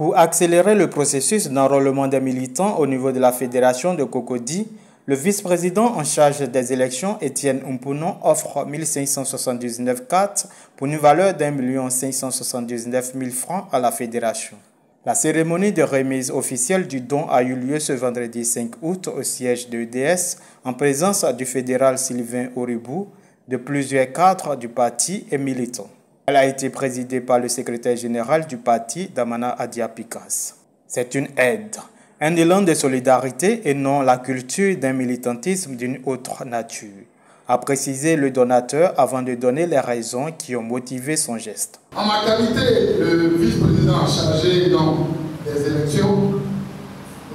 Pour accélérer le processus d'enrôlement des militants au niveau de la fédération de Cocody, le vice-président en charge des élections, Étienne Umpuno, offre 1579 cartes pour une valeur d'1 579 000 francs à la fédération. La cérémonie de remise officielle du don a eu lieu ce vendredi 5 août au siège de EDS en présence du fédéral Sylvain Oribou, de plusieurs cadres du parti et militants. Elle a été présidée par le secrétaire général du parti, Damana Adiapikas. C'est une aide, un élan de solidarité et non la culture d'un militantisme d'une autre nature, a précisé le donateur avant de donner les raisons qui ont motivé son geste. En ma qualité de vice-président chargé dans les élections,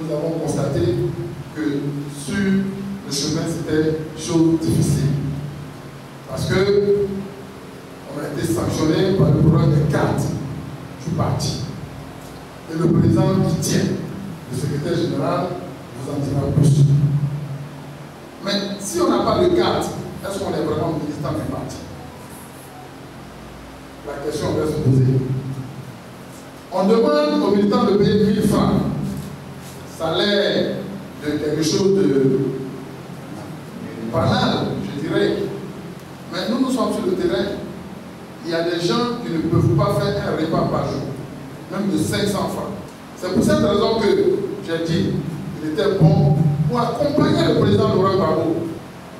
nous avons constaté que sur le chemin c'était chose difficile. Parce que on a été sanctionné par le programme de cartes du parti. Et le président qui tient, le secrétaire général, vous en dira plus. Mais si on n'a pas de carte, est-ce qu'on est vraiment militant du parti? La question va se poser. On demande aux militants de payer 1000 francs. Ça a l'air de quelque chose de banal, je dirais. Mais nous sommes sur le terrain. Il y a des gens qui ne peuvent pas faire un repas par jour, même de 500 francs. C'est pour cette raison que j'ai dit qu'il était bon pour accompagner le président Laurent Gbagbo.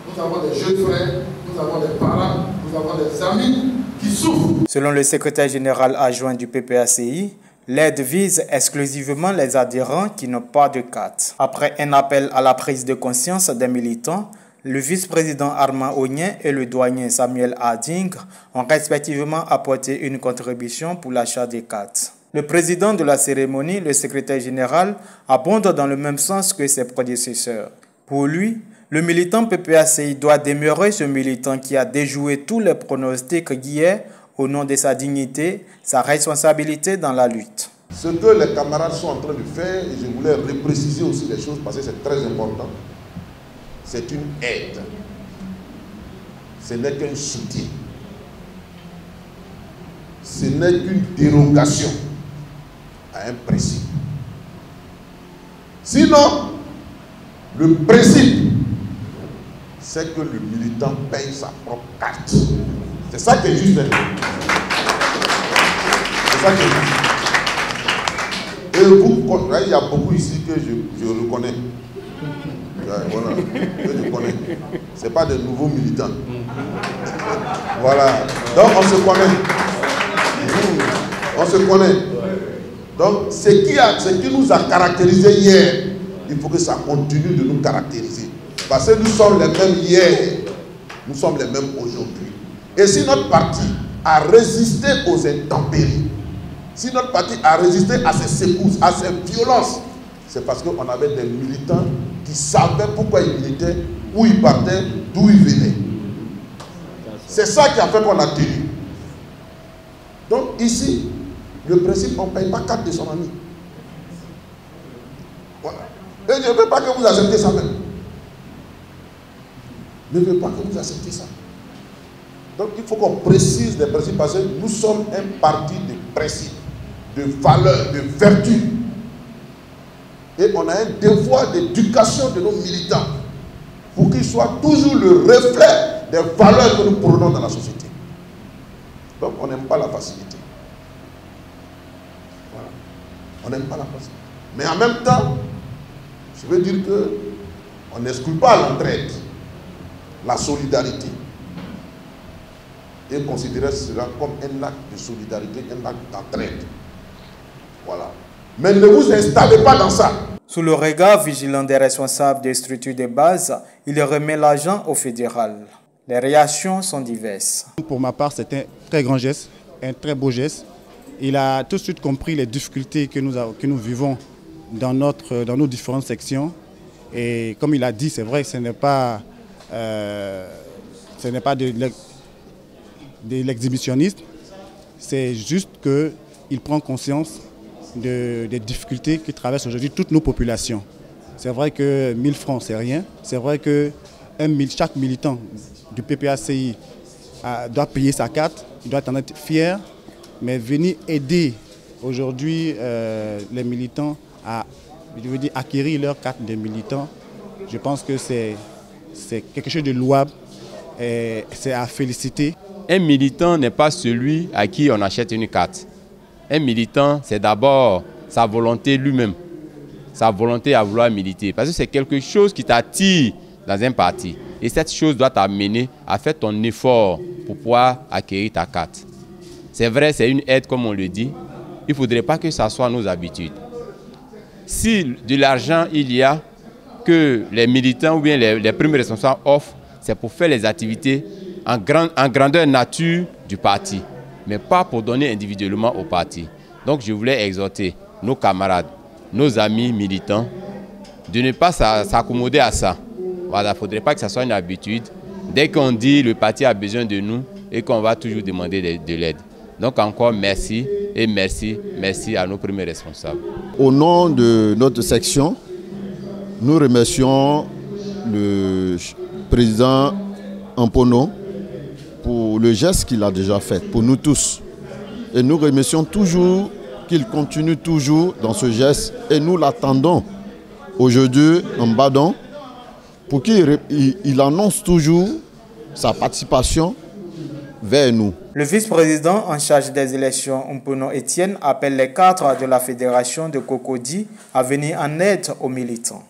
Nous avons des jeunes frères, nous avons des parents, nous avons des amis qui souffrent. Selon le secrétaire général adjoint du PPACI, l'aide vise exclusivement les adhérents qui n'ont pas de carte. Après un appel à la prise de conscience des militants, le vice-président Armand Ognien et le douanier Samuel Harding ont respectivement apporté une contribution pour l'achat des cartes. Le président de la cérémonie, le secrétaire général, abonde dans le même sens que ses prédécesseurs. Pour lui, le militant PPACI doit demeurer ce militant qui a déjoué tous les pronostics hier au nom de sa dignité, sa responsabilité dans la lutte. Ce que les camarades sont en train de faire, et je voulais repréciser aussi les choses parce que c'est très important, c'est une aide. Ce n'est qu'un soutien. Ce n'est qu'une dérogation à un principe. Sinon, le principe, c'est que le militant paye sa propre carte. C'est ça qui est juste. C'est ça qui est juste. Et vous, il y a beaucoup ici que je reconnais. Voilà, que je connais. Ce n'est pas des nouveaux militants. Voilà. Donc on se connaît. On se connaît. Donc ce qui nous a caractérisés hier, il faut que ça continue de nous caractériser. Parce que nous sommes les mêmes hier, nous sommes les mêmes aujourd'hui. Et si notre parti a résisté aux intempéries, si notre parti a résisté à ces secousses, à ces violences, c'est parce qu'on avait des militants qui savaient pourquoi ils militaient, où ils partaient, d'où ils venaient. C'est ça qui a fait qu'on a tenu. Donc ici, le principe, on ne paye pas carte de son ami. Voilà. Et je ne veux pas que vous acceptez ça même. Je ne veux pas que vous acceptez ça. Donc il faut qu'on précise les principes parce que nous sommes un parti de principes, de valeurs, de vertus. Et on a un devoir d'éducation de nos militants pour qu'ils soient toujours le reflet des valeurs que nous prenons dans la société. Donc on n'aime pas la facilité. Voilà. On n'aime pas la facilité. Mais en même temps, je veux dire qu'on n'exclut pas l'entraide, la solidarité. Et considérer cela comme un acte de solidarité, un acte d'entraide. Voilà. Mais ne vous installez pas dans ça. Sous le regard vigilant des responsables des structures de base, il remet l'argent au fédéral. Les réactions sont diverses. Pour ma part, c'est un très grand geste, un très beau geste. Il a tout de suite compris les difficultés que nous vivons dans nos différentes sections. Et comme il a dit, c'est vrai que ce n'est pas de l'exhibitionnisme, c'est juste qu'il prend conscience des difficultés qui traversent aujourd'hui toutes nos populations. C'est vrai que 1000 francs, c'est rien. C'est vrai que chaque militant du PPACI doit payer sa carte, il doit en être fier, mais venir aider Aujourd'hui, les militants, acquérir leur carte de militant, je pense que c'est quelque chose de louable et c'est à féliciter. Un militant n'est pas celui à qui on achète une carte. Un militant, c'est d'abord sa volonté lui-même, sa volonté à vouloir militer. Parce que c'est quelque chose qui t'attire dans un parti. Et cette chose doit t'amener à faire ton effort pour pouvoir acquérir ta carte. C'est vrai, c'est une aide comme on le dit. Il ne faudrait pas que ça soit nos habitudes. Si de l'argent il y a que les militants ou bien les premiers responsables offrent, c'est pour faire les activités en grandeur nature du parti, mais pas pour donner individuellement au parti. Donc je voulais exhorter nos camarades, nos amis militants, de ne pas s'accommoder à ça. Voilà, il ne faudrait pas que ça soit une habitude. Dès qu'on dit le parti a besoin de nous et qu'on va toujours demander de l'aide. Donc encore merci et merci à nos premiers responsables. Au nom de notre section, nous remercions le président Mpono pour le geste qu'il a déjà fait, pour nous tous. Et nous remercions toujours qu'il continue toujours dans ce geste et nous l'attendons aujourd'hui en Badon pour qu'il annonce toujours sa participation vers nous. Le vice-président en charge des élections, Mpono Etienne, appelle les cadres de la fédération de Cocody à venir en aide aux militants.